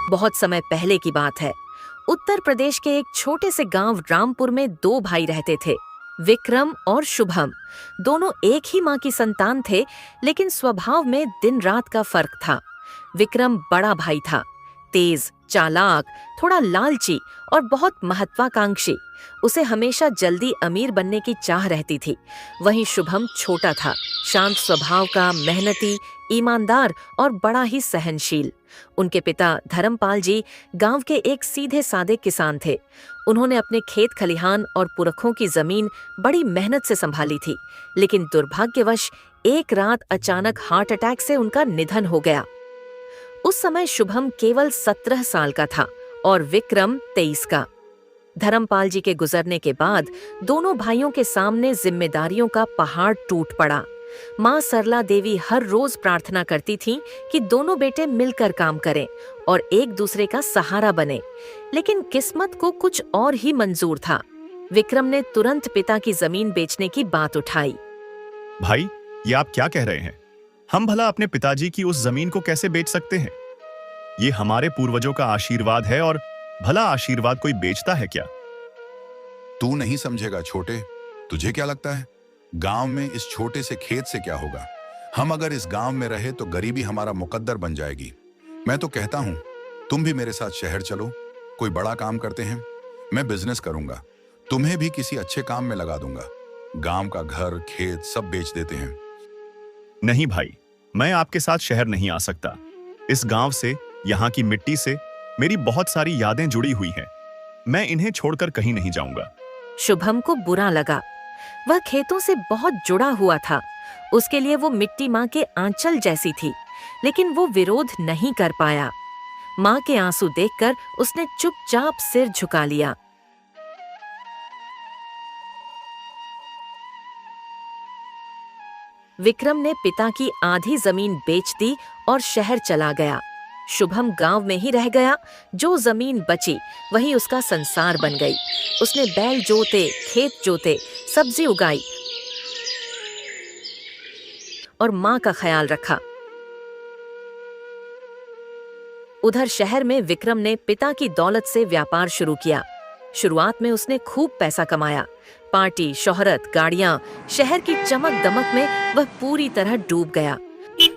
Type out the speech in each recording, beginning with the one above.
बहुत समय पहले की बात है। उत्तर प्रदेश के एक छोटे से गांव रामपुर में दो भाई रहते थे, विक्रम और शुभम। दोनों एक ही मां की संतान थे, लेकिन स्वभाव में दिन रात का फर्क था। विक्रम बड़ा भाई था, तेज, चालाक, थोड़ा लालची और बहुत महत्वाकांक्षी। उसे हमेशा जल्दी अमीर बनने की चाह रहती थी। वहीं शुभम छोटा था, शांत स्वभाव का, मेहनती, ईमानदार और बड़ा ही सहनशील। उनके पिता धर्मपाल जी गांव के एक सीधे सादे किसान थे। उन्होंने अपने खेत खलिहान और पुरखों की जमीन बड़ी मेहनत से संभाली थी, लेकिन दुर्भाग्यवश एक रात अचानक हार्ट अटैक से उनका निधन हो गया। उस समय शुभम केवल 17 साल का था और विक्रम 23 का। धर्मपाल जी के गुजरने के बाद दोनों भाइयों के सामने जिम्मेदारियों का पहाड़ टूट पड़ा। मां सरला देवी हर रोज प्रार्थना करती थीं कि दोनों बेटे मिलकर काम करें और एक दूसरे का सहारा बने, लेकिन किस्मत को कुछ और ही मंजूर था। विक्रम ने तुरंत पिता की जमीन बेचने की बात उठाई। भाई, ये आप क्या कह रहे हैं? हम भला अपने पिताजी की उस जमीन को कैसे बेच सकते हैं? ये हमारे पूर्वजों का आशीर्वाद है और भला आशीर्वाद कोई बेचता है क्या? तू नहीं समझेगा छोटे। तुझे क्या लगता है गांव में इस छोटे से खेत से क्या होगा? हम अगर इस गांव में रहे तो गरीबी हमारा मुकद्दर बन जाएगी। मैं तो कहता हूं तुम भी मेरे साथ शहर चलो, कोई बड़ा काम करते हैं। मैं बिजनेस करूंगा, तुम्हें भी किसी अच्छे काम में लगा दूंगा। गांव का घर खेत सब बेच देते हैं। नहीं भाई, मैं आपके साथ शहर नहीं आ सकता। इस गांव से, यहाँ की मिट्टी से मेरी बहुत सारी यादें जुड़ी हुई हैं। मैं इन्हें छोड़कर कहीं नहीं जाऊंगा। शुभम को बुरा लगा। वह खेतों से बहुत जुड़ा हुआ था। उसके लिए वो मिट्टी मां के आंचल जैसी थी, लेकिन वो विरोध नहीं कर पाया। मां के आंसू देखकर उसने चुपचाप सिर झुका लिया। विक्रम ने पिता की आधी जमीन बेच दी और शहर चला गया। शुभम गांव में ही रह गया। जो जमीन बची वही उसका संसार बन गई। उसने बैल जोते, खेत जोते, सब्जी उगाई और मां का ख्याल रखा। उधर शहर में विक्रम ने पिता की दौलत से व्यापार शुरू किया। शुरुआत में उसने खूब पैसा कमाया। पार्टी, शोहरत, गाड़ियां, शहर की चमक दमक में वह पूरी तरह डूब गया।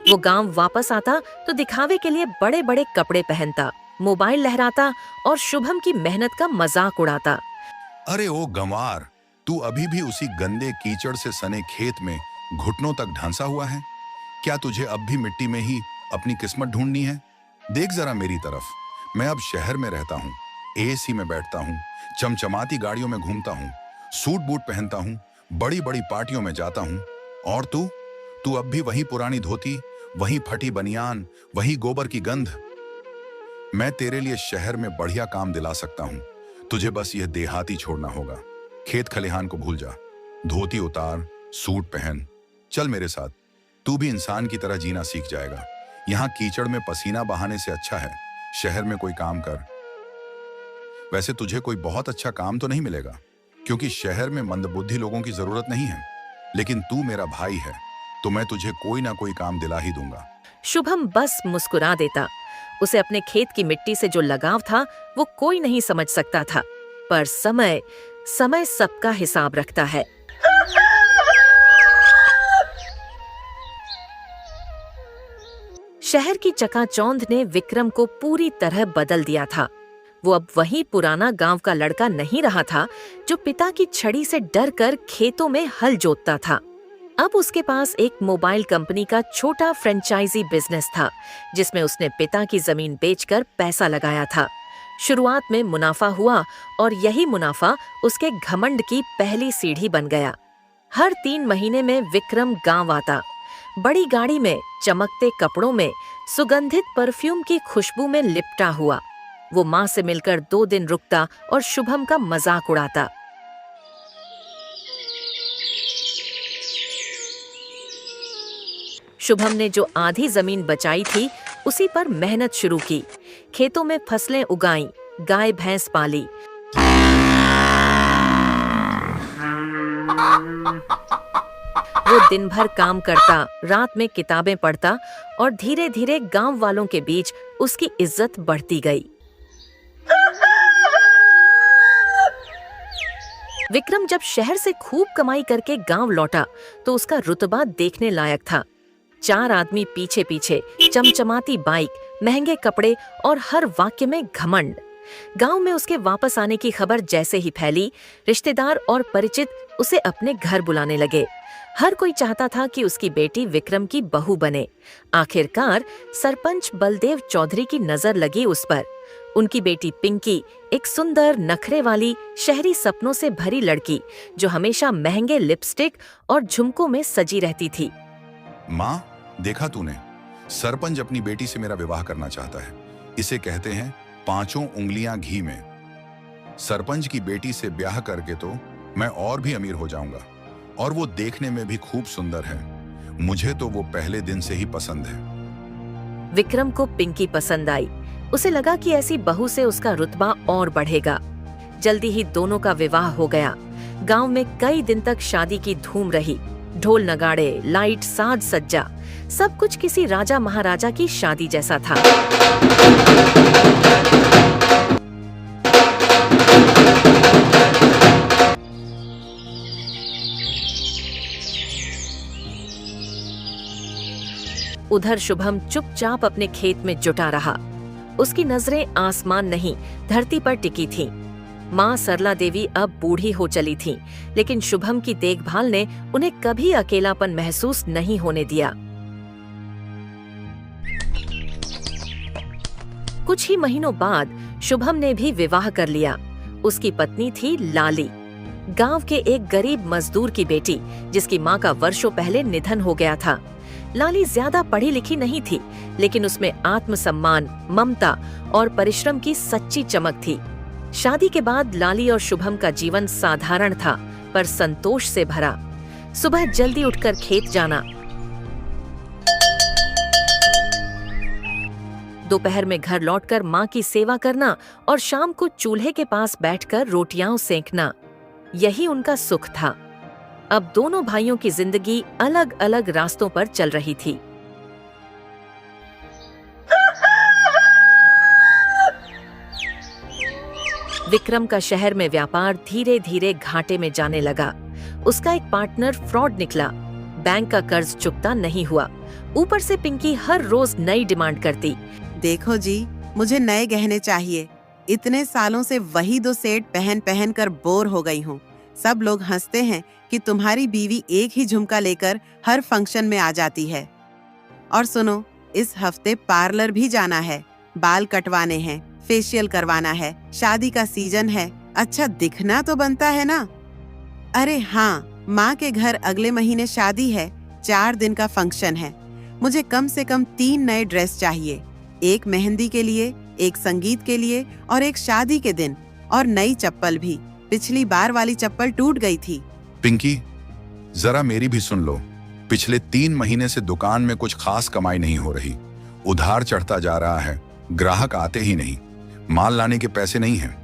वो गांव वापस आता तो दिखावे के लिए बड़े बड़े कपड़े पहनता, मोबाइल लहराता और शुभम की मेहनत का मजाक उड़ाता। अरे ओ गंवार, तू अभी भी उसी गंदे कीचड़ से सने खेत में घुटनों तक ढांसा हुआ है? क्या तुझे अब भी मिट्टी में ही अपनी किस्मत ढूंढनी है? देख जरा मेरी तरफ। मैं अब शहर में रहता हूँ, एसी में बैठता हूँ, चमचमाती गाड़ियों में घूमता हूँ, सूट बूट पहनता हूँ, बड़ी बड़ी पार्टियों में जाता हूँ। और तू अब भी वही पुरानी धोती, वही फटी बनियान, वही गोबर की गंध। मैं तेरे लिए शहर में बढ़िया काम दिला सकता हूँ। तुझे बस यह देहाती छोड़ना होगा। खेत खलिहान को भूल जा, धोती उतार, सूट पहन, चल मेरे साथ। तू भी इंसान की तरह जीना सीख जाएगा। यहाँ कीचड़ में पसीना बहाने से अच्छा है शहर में कोई काम कर। वैसे तुझे कोई बहुत अच्छा काम तो नहीं मिलेगा, क्योंकि शहर में मंदबुद्धि लोगों की जरूरत नहीं है, लेकिन तू मेरा भाई है तो मैं तुझे कोई ना कोई काम दिला ही दूंगा। शुभम बस मुस्कुरा देता। उसे अपने खेत की मिट्टी से जो लगाव था वो कोई नहीं समझ सकता था, पर समय सबका हिसाब रखता है। शहर की चकाचौंध ने विक्रम को पूरी तरह बदल दिया था। वो अब वही पुराना गांव का लड़का नहीं रहा था जो पिता की छड़ी से डरकर खेतों में हल जोतता था। अब उसके पास एक मोबाइल कंपनी का छोटा फ्रेंचाइजी बिजनेस था, जिसमें उसने पिता की जमीन बेचकर पैसा लगाया था। शुरुआत में मुनाफा हुआ और यही मुनाफा उसके घमंड की पहली सीढ़ी बन गया। हर 3 महीने में विक्रम गांव आता, बड़ी गाड़ी में, चमकते कपड़ों में, सुगंधित परफ्यूम की खुशबू में लिपटा हुआ। वो मां से मिलकर 2 दिन रुकता और शुभम का मजाक उड़ाता। शुभम ने जो आधी जमीन बचाई थी उसी पर मेहनत शुरू की। खेतों में फसलें उगाईं, गाय भैंस पाली। वो दिन भर काम करता, रात में किताबें पढ़ता और धीरे धीरे गांव वालों के बीच उसकी इज्जत बढ़ती गई। विक्रम जब शहर से खूब कमाई करके गांव लौटा तो उसका रुतबा देखने लायक था। 4 आदमी पीछे पीछे, चमचमाती बाइक, महंगे कपड़े और हर वाक्य में घमंड। गांव में उसके वापस आने की खबर जैसे ही फैली, रिश्तेदार और परिचित उसे अपने घर बुलाने लगे। हर कोई चाहता था कि उसकी बेटी विक्रम की बहू बने। आखिरकार सरपंच बलदेव चौधरी की नजर लगी उस पर। उनकी बेटी पिंकी एक सुंदर, नखरे वाली, शहरी सपनों से भरी लड़की जो हमेशा महंगे लिपस्टिक और झुमकों में सजी रहती थी। माँ, देखा तूने, सरपंच अपनी बेटी से मेरा विवाह करना चाहता है। इसे कहते हैं 5 उंगलियां घी में। सरपंच की बेटी से ब्याह करके तो मैं और भी अमीर हो जाऊंगा, और वो देखने में भी खूब सुंदर है। मुझे तो वो पहले दिन से ही पसंद है। विक्रम को पिंकी पसंद आई। उसे लगा कि ऐसी बहू से उसका रुतबा और बढ़ेगा। जल्दी ही दोनों का विवाह हो गया। गांव में कई दिन तक शादी की धूम रही। ढोल नगाड़े, लाइट, साज सज्जा, सब कुछ किसी राजा महाराजा की शादी जैसा था। उधर शुभम चुपचाप अपने खेत में जुटा रहा। उसकी नजरें आसमान नहीं, धरती पर टिकी थीं। माँ सरला देवी अब बूढ़ी हो चली थीं, लेकिन शुभम की देखभाल ने उन्हें कभी अकेलापन महसूस नहीं होने दिया। कुछ ही महीनों बाद शुभम ने भी विवाह कर लिया। उसकी पत्नी थी लाली, गांव के एक गरीब मजदूर की बेटी, जिसकी माँ का वर्षों पहले निधन हो गया था। लाली ज्यादा पढ़ी लिखी नहीं थी, लेकिन उसमें आत्मसम्मान, ममता और परिश्रम की सच्ची चमक थी। शादी के बाद लाली और शुभम का जीवन साधारण था, पर संतोष से भरा। सुबह जल्दी उठकर खेत जाना, दोपहर में घर लौटकर माँ की सेवा करना और शाम को चूल्हे के पास बैठकर रोटियां सेंकना, यही उनका सुख था। अब दोनों भाइयों की जिंदगी अलग अलग रास्तों पर चल रही थी। विक्रम का शहर में व्यापार धीरे धीरे घाटे में जाने लगा। उसका एक पार्टनर फ्रॉड निकला। बैंक का कर्ज चुकता नहीं हुआ। ऊपर से पिंकी हर रोज नई डिमांड करती। देखो जी, मुझे नए गहने चाहिए। इतने सालों से वही 2 सेट पहन पहन कर बोर हो गई हूँ। सब लोग हंसते हैं कि तुम्हारी बीवी एक ही झुमका लेकर हर फंक्शन में आ जाती है। और सुनो, इस हफ्ते पार्लर भी जाना है, बाल कटवाने हैं, फेशियल करवाना है, शादी का सीजन है, अच्छा दिखना तो बनता है ना। अरे हाँ, माँ के घर अगले महीने शादी है, 4 दिन का फंक्शन है। मुझे कम से कम 3 नए ड्रेस चाहिए, एक मेहंदी के लिए, एक संगीत के लिए और एक शादी के दिन, और नई चप्पल भी। पिछली बार वाली चप्पल टूट गई थी। पिंकी, जरा मेरी भी सुन लो। पिछले 3 महीने से दुकान में कुछ खास कमाई नहीं हो रही। उधार चढ़ता जा रहा है, ग्राहक आते ही नहीं, माल लाने के पैसे नहीं हैं।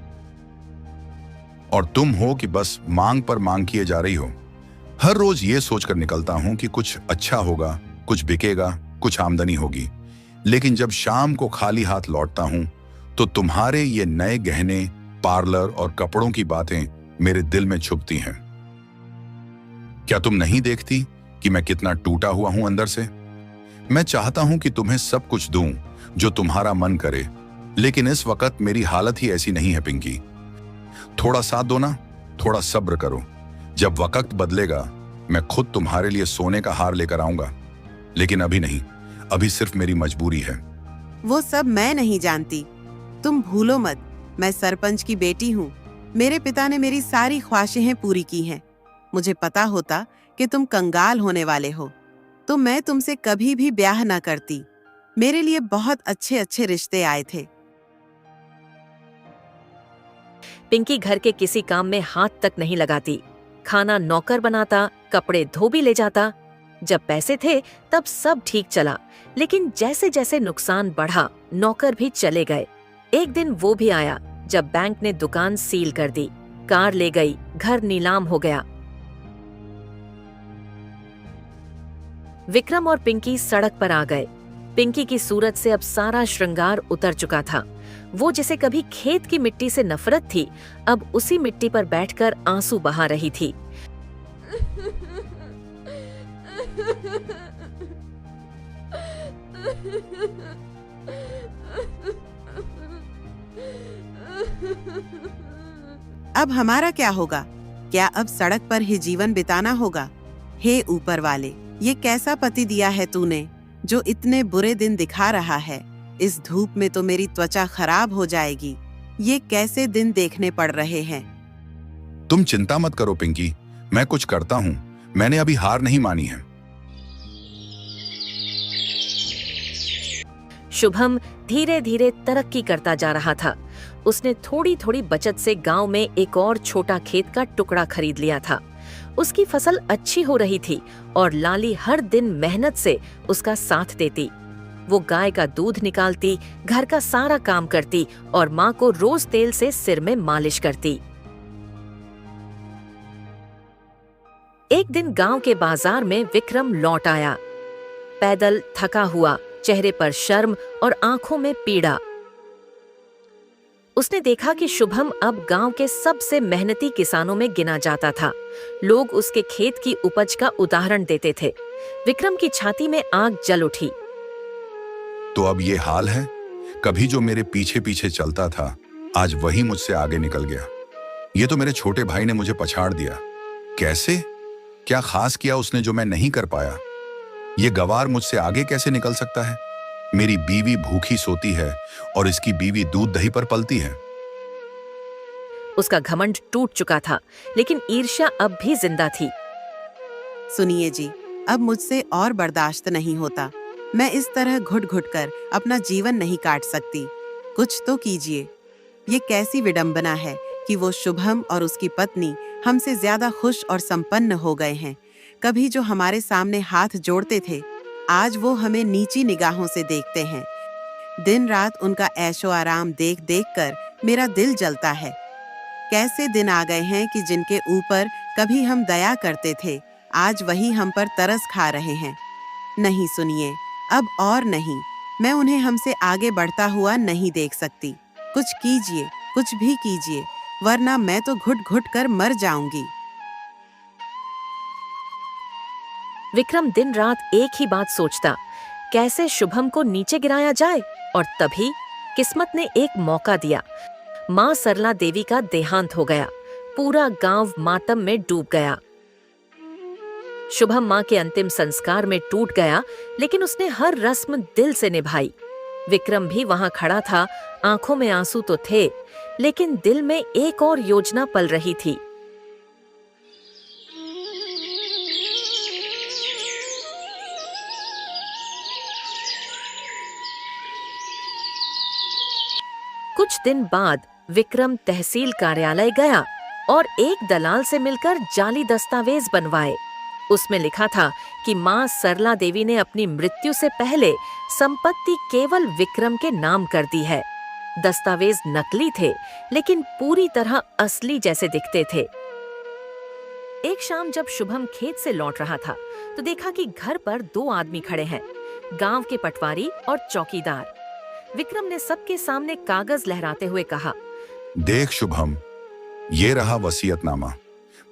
और तुम हो कि बस मांग पर मांग किए जा रही हो। हर रोज ये सोचकर निकलता हूं कि कुछ अच्छा होगा, कुछ बिकेगा, कुछ आमदनी होगी, लेकिन जब शाम को खाली हाथ लौटता हूं तो तुम्हारे ये नए गहने, पार्लर और कपड़ों की बातें मेरे दिल में छुपती हैं। क्या तुम नहीं देखती कि मैं कितना टूटा हुआ हूं अंदर से? मैं चाहता हूं कि तुम्हें सब कुछ दूं जो तुम्हारा मन करे, लेकिन इस वक्त मेरी हालत ही ऐसी नहीं है पिंकी। थोड़ा साथ दो ना, थोड़ा सब्र करो। जब वक्त बदलेगा मैं खुद तुम्हारे लिए सोने का हार लेकर आऊंगा, लेकिन अभी नहीं, अभी सिर्फ मेरी मजबूरी है। वो सब मैं नहीं जानती। तुम भूलो मत, मैं सरपंच की बेटी हूँ। मेरे पिता ने मेरी सारी ख्वाहिशें पूरी की हैं। मुझे पता होता कि तुम कंगाल होने वाले हो तो मैं तुमसे कभी भी ब्याह न करती। मेरे लिए बहुत अच्छे अच्छे रिश्ते आए थे। पिंकी घर के किसी काम में हाथ तक नहीं लगाती। खाना नौकर बनाता, कपड़े धो भी ले जाता। जब पैसे थे तब सब ठीक चला, लेकिन जैसे जैसे नुकसान बढ़ा, नौकर भी चले गए। एक दिन वो भी आया जब बैंक ने दुकान सील कर दी, कार ले गई, घर नीलाम हो गया। विक्रम और पिंकी सड़क पर आ गए। पिंकी की सूरत से अब सारा श्रृंगार उतर चुका था। वो जिसे कभी खेत की मिट्टी से नफरत थी, अब उसी मिट्टी पर बैठकर आंसू बहा रही थी। अब हमारा क्या होगा? क्या अब सड़क पर ही जीवन बिताना होगा? हे ऊपर वाले, ये कैसा पति दिया है तूने, जो इतने बुरे दिन दिखा रहा है। इस धूप में तो मेरी त्वचा खराब हो जाएगी। ये कैसे दिन देखने पड़ रहे हैं। तुम चिंता मत करो पिंकी, मैं कुछ करता हूँ। मैंने अभी हार नहीं मानी है। शुभम धीरे धीरे तरक्की करता जा रहा था। उसने थोड़ी थोड़ी बचत से गांव में एक और छोटा खेत का टुकड़ा खरीद लिया था। उसकी फसल अच्छी हो रही थी और लाली हर दिन मेहनत से उसका साथ देती। वो गाय का दूध निकालती, घर का सारा काम करती और माँ को रोज तेल से सिर में मालिश करती। एक दिन गांव के बाजार में विक्रम लौट आया, पैदल थका हुआ, चेहरे पर शर्म और आंखों में पीड़ा। उसने देखा कि शुभम अब गांव के सबसे मेहनती किसानों में गिना जाता था। लोग उसके खेत की उपज का उदाहरण देते थे। विक्रम की छाती में आग जल उठी। तो अब ये हाल है? कभी जो मेरे पीछे पीछे चलता था, आज वही मुझसे आगे निकल गया। ये तो मेरे छोटे भाई ने मुझे पछाड़ दिया। कैसे? क्या खास किया उसने जो मैं नहीं कर पाया? ये गवार मुझसे आगे कैसे निकल सकता है? मेरी बीवी भूखी सोती है और इसकी बीवी दूध दही पर पलती है। उसका घमंड टूट चुका था, लेकिन ईर्ष्या अब भी जिंदा थी। सुनिए जी, अब मुझसे और बर्दाश्त नहीं होता। मैं इस तरह घुट घुट कर अपना जीवन नहीं काट सकती। कुछ तो कीजिए। ये कैसी विडंबना है कि वो शुभम और उसकी पत्नी हमसे ज्यादा खुश और संपन्न हो गए हैं। कभी जो हमारे सामने हाथ जोड़ते थे, आज वो हमें नीची निगाहों से देखते हैं। दिन रात उनका ऐशो आराम देख देख कर मेरा दिल जलता है। कैसे दिन आ गए हैं कि जिनके ऊपर कभी हम दया करते थे, आज वही हम पर तरस खा रहे हैं। नहीं सुनिए, अब और नहीं। मैं उन्हें हमसे आगे बढ़ता हुआ नहीं देख सकती। कुछ कीजिए, कुछ भी कीजिए, वरना मैं तो घुट घुट कर मर जाऊंगी। विक्रम दिन रात एक ही बात सोचता, कैसे शुभम को नीचे गिराया जाए। और तभी किस्मत ने एक मौका दिया। माँ सरला देवी का देहांत हो गया। पूरा गांव मातम में डूब गया। शुभम माँ के अंतिम संस्कार में टूट गया, लेकिन उसने हर रस्म दिल से निभाई। विक्रम भी वहां खड़ा था। आंखों में आंसू तो थे, लेकिन दिल में एक और योजना पल रही थी। कुछ दिन बाद विक्रम तहसील कार्यालय गया और एक दलाल से मिलकर जाली दस्तावेज बनवाए। उसमें लिखा था कि मां सरला देवी ने अपनी मृत्यु से पहले संपत्ति केवल विक्रम के नाम कर दी है। दस्तावेज नकली थे, लेकिन पूरी तरह असली जैसे दिखते थे। एक शाम जब शुभम खेत से लौट रहा था, तो देखा कि घर पर 2 आदमी खड़े हैं, गांव के पटवारी और चौकीदार। विक्रम ने सबके सामने कागज लहराते हुए कहा, देख शुभम, ये रहा वसीयतनामा।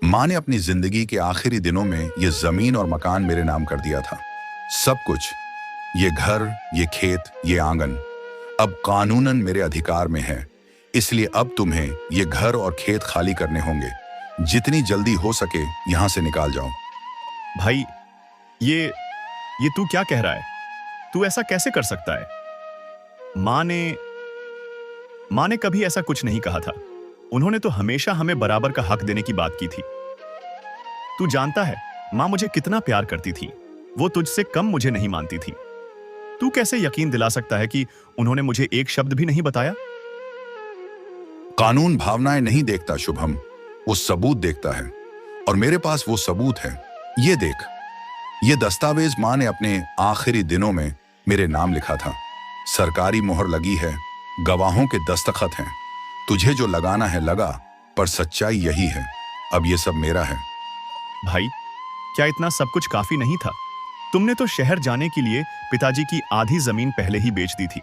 माँ ने अपनी जिंदगी के आखिरी दिनों में ये जमीन और मकान मेरे नाम कर दिया था। सब कुछ, ये घर, ये खेत, ये आंगन, अब कानूनन मेरे अधिकार में है। इसलिए अब तुम्हें ये घर और खेत खाली करने होंगे। जितनी जल्दी हो सके यहां से निकाल जाओ। भाई, ये तू क्या कह रहा है? तू ऐसा कैसे कर सकता है? माँ ने कभी ऐसा कुछ नहीं कहा था। उन्होंने तो हमेशा हमें बराबर का हक देने की बात की थी। तू जानता है माँ मुझे कितना प्यार करती थी। वो तुझसे कम मुझे नहीं मानती थी। तू कैसे यकीन दिला सकता है कि उन्होंने मुझे एक शब्द भी नहीं बताया? कानून भावनाएं नहीं देखता शुभम, वो सबूत देखता है। और मेरे पास वो सबूत है। ये देख, ये दस्तावेज माँ ने अपने आखिरी दिनों में मेरे नाम लिखा था। सरकारी मोहर लगी है, गवाहों के दस्तखत हैं। तुझे जो लगाना है लगा, पर सच्चाई यही है। अब ये सब मेरा है। भाई, क्या इतना सब कुछ काफी नहीं था? तुमने तो शहर जाने के लिए पिताजी की आधी जमीन पहले ही बेच दी थी।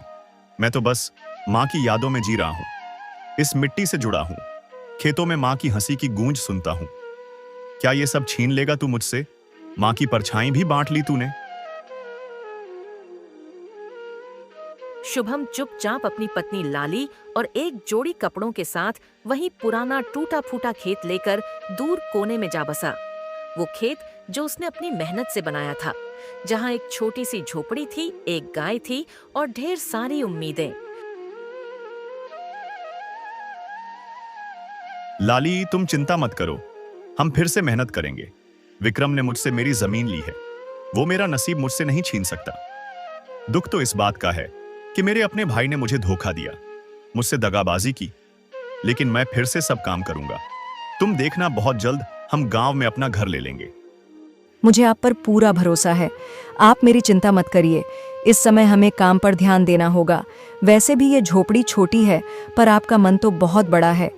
मैं तो बस माँ की यादों में जी रहा हूँ, इस मिट्टी से जुड़ा हूँ, खेतों में माँ की हंसी की गूंज सुनता हूँ। क्या ये सब छीन लेगा तू मुझसे? माँ की परछाई भी बांट ली तूने। शुभम चुपचाप अपनी पत्नी लाली और एक जोड़ी कपड़ों के साथ वही पुराना टूटा फूटा खेत लेकर दूर कोने में जा बसा। वो खेत जो उसने अपनी मेहनत से बनाया था, जहाँ एक छोटी सी झोपड़ी थी, एक गाय थी और ढेर सारी उम्मीदें। लाली, तुम चिंता मत करो, हम फिर से मेहनत करेंगे। विक्रम ने मुझसे मेरी जमीन ली है, वो मेरा नसीब मुझसे नहीं छीन सकता। दुख तो इस बात का है कि मेरे अपने भाई ने मुझे धोखा दिया, मुझसे दगाबाजी की, लेकिन मैं फिर से सब काम करूंगा। तुम देखना, बहुत जल्द हम गांव में अपना घर ले लेंगे। मुझे आप पर पूरा भरोसा है, आप मेरी चिंता मत करिए। इस समय हमें काम पर ध्यान देना होगा। वैसे भी ये झोपड़ी छोटी है, पर आपका मन तो बहुत बड़ा है।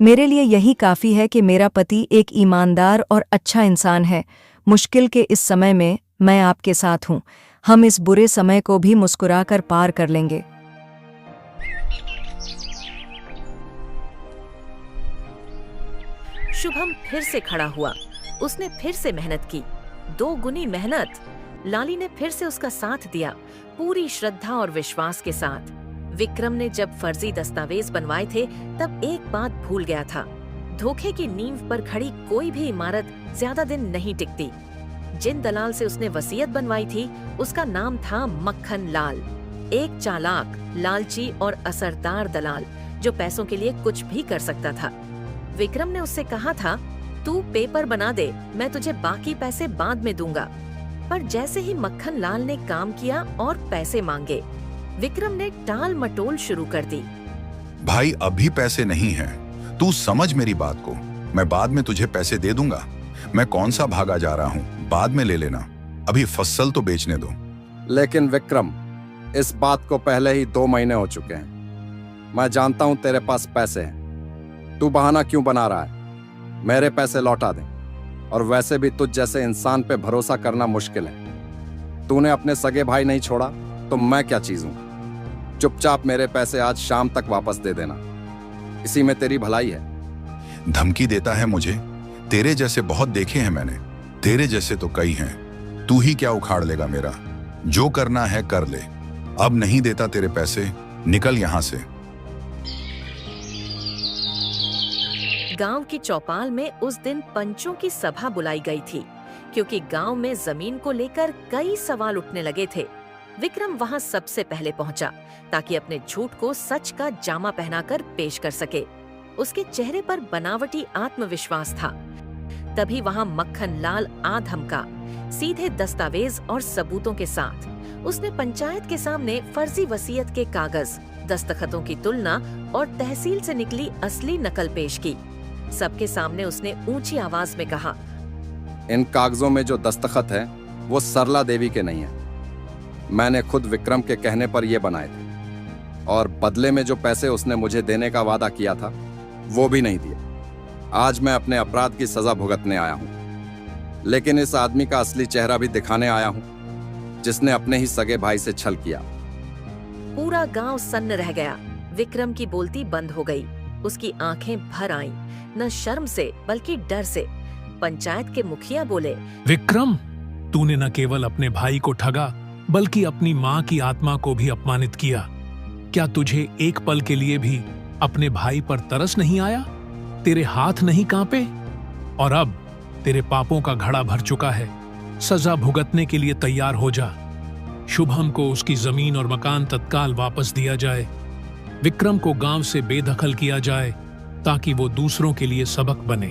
मेरे लिए यही काफ़ी है कि मेरा पति एक ईमानदार और अच्छा इंसान है। मुश्किल के इस समय में मैं आपके साथ हूँ। हम इस बुरे समय को भी मुस्कुराकर पार कर लेंगे। शुभम फिर से खड़ा हुआ। उसने फिर से मेहनत की, 2 गुनी मेहनत। लाली ने फिर से उसका साथ दिया, पूरी श्रद्धा और विश्वास के साथ। विक्रम ने जब फर्जी दस्तावेज बनवाए थे, तब एक बात भूल गया था। धोखे की नींव पर खड़ी कोई भी इमारत ज्यादा दिन नहीं टिकती। जिन दलाल से उसने वसीयत बनवाई थी, उसका नाम था मक्खन लाल। एक चालाक, लालची और असरदार दलाल जो पैसों के लिए कुछ भी कर सकता था। विक्रम ने उससे कहा था, तू पेपर बना दे, मैं तुझे बाकी पैसे बाद में दूंगा। पर जैसे ही मक्खन लाल ने काम किया और पैसे मांगे, विक्रम ने टाल मटोल शुरू कर दी। भाई, अभी पैसे नहीं हैं, तू समझ मेरी बात को। मैं बाद में तुझे पैसे दे दूंगा। मैं कौन सा भागा जा रहा हूँ, बाद में ले लेना। अभी फसल तो बेचने दो। लेकिन विक्रम, इस बात को पहले ही 2 महीने हो चुके हैं। मैं जानता हूं तेरे पास पैसे हैं। तू बहाना क्यों बना रहा है? मेरे पैसे लौटा दे। और वैसे भी तुझ जैसे इंसान पे भरोसा करना मुश्किल है। तूने अपने सगे भाई नहीं छोड़ा तो मैं क्या चीज हूं? चुपचाप मेरे पैसे आज शाम तक वापस दे देना, इसी में तेरी भलाई है। धमकी देता है मुझे? तेरे जैसे बहुत देखे हैं मैंने, तेरे जैसे तो कई हैं। तू ही क्या उखाड़ लेगा मेरा? जो करना है कर ले। अब नहीं देता तेरे पैसे, निकल यहां से। गांव की चौपाल में उस दिन पंचों की सभा बुलाई गई थी, क्योंकि गांव में जमीन को लेकर कई सवाल उठने लगे थे। विक्रम वहां सबसे पहले पहुंचा, ताकि अपने झूठ को सच का जामा पहनाकर पेश कर सके। उसके चेहरे पर बनावटी आत्मविश्वास था। तभी वहां मक्खन लाल आ धमका, सीधे दस्तावेज और सबूतों के साथ। उसने पंचायत के सामने फर्जी वसीयत के कागज, दस्तखतों की तुलना और तहसील से निकली असली नकल पेश की। सबके सामने उसने ऊंची आवाज में कहा, इन कागजों में जो दस्तखत है वो सरला देवी के नहीं है। मैंने खुद विक्रम के कहने पर ये बनाए थे, और बदले में जो पैसे उसने मुझे देने का वादा किया था वो भी नहीं दिए। आज मैं अपने अपराध की सजा भुगतने आया हूँ, लेकिन इस आदमी का असली चेहरा भी दिखाने आया हूँ, जिसने अपने ही सगे भाई से छल किया। पूरा गांव सन्न रह गया। विक्रम की बोलती बंद हो गई। उसकी आंखें भर आईं, न शर्म से बल्कि डर से। पंचायत के मुखिया बोले, विक्रम, तूने न केवल अपने भाई को ठगा, बल्कि अपनी माँ की आत्मा को भी अपमानित किया। क्या तुझे एक पल के लिए भी अपने भाई पर तरस नहीं आया? तेरे हाथ नहीं कांपे? और अब तेरे पापों का घड़ा भर चुका है। सजा भुगतने के लिए तैयार हो जा। शुभम को उसकी जमीन और मकान तत्काल वापस दिया जाए। विक्रम को गांव से बेदखल किया जाए, ताकि वो दूसरों के लिए सबक बने।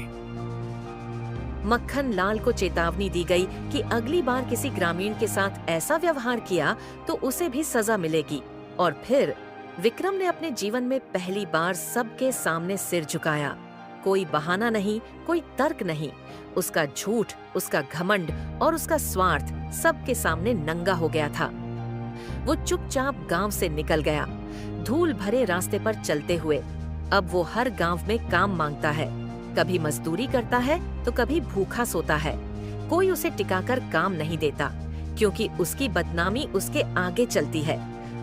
मक्खन लाल को चेतावनी दी गई कि अगली बार किसी ग्रामीण के साथ ऐसा व्यवहार किया तो उसे भी सजा मिलेगी। और फिर विक्रम ने अपने जीवन में पहली बार सबके सामने सिर झुकाया। कोई बहाना नहीं, कोई तर्क नहीं। उसका झूठ, उसका घमंड और उसका स्वार्थ सबके सामने नंगा हो गया था। वो चुपचाप गांव से निकल गया, धूल भरे रास्ते पर चलते हुए। अब वो हर गांव में काम मांगता है, कभी मजदूरी करता है तो कभी भूखा सोता है। कोई उसे टिकाकर काम नहीं देता। क्योंकि उसकी बदनामी उसके आगे चलती है।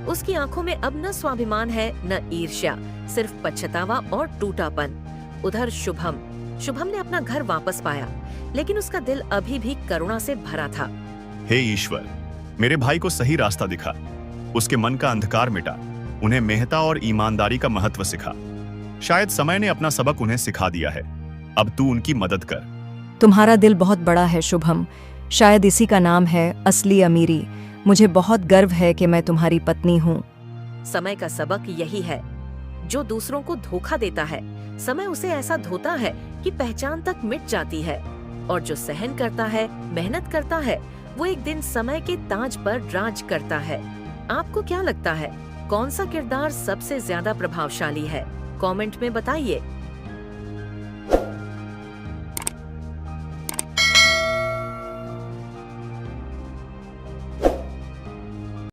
उसकी आंखों में अब न स्वाभिमान है न ईर्ष्या, सिर्फ पछतावा और टूटापन। उधर शुभम ने अपना घर वापस पाया, लेकिन उसका दिल अभी भी करुणा से भरा था। हे ईश्वर, मेरे भाई को सही रास्ता दिखा, उसके मन का अंधकार मिटा, उन्हें मेहनत और ईमानदारी का महत्व सिखा। शायद समय ने अपना सबक उन्हें सिखा दिया है। अब तू उनकी मदद कर। तुम्हारा दिल बहुत बड़ा है शुभम, शायद इसी का नाम है असली अमीरी। मुझे बहुत गर्व है कि मैं तुम्हारी पत्नी हूँ। समय का सबक यही है, जो दूसरों को धोखा देता है, समय उसे ऐसा धोता है कि पहचान तक मिट जाती है, और जो सहन करता है, मेहनत करता है, वो एक दिन समय के ताज पर राज करता है। आपको क्या लगता है, कौन सा किरदार सबसे ज्यादा प्रभावशाली है? कमेंट में बताइए।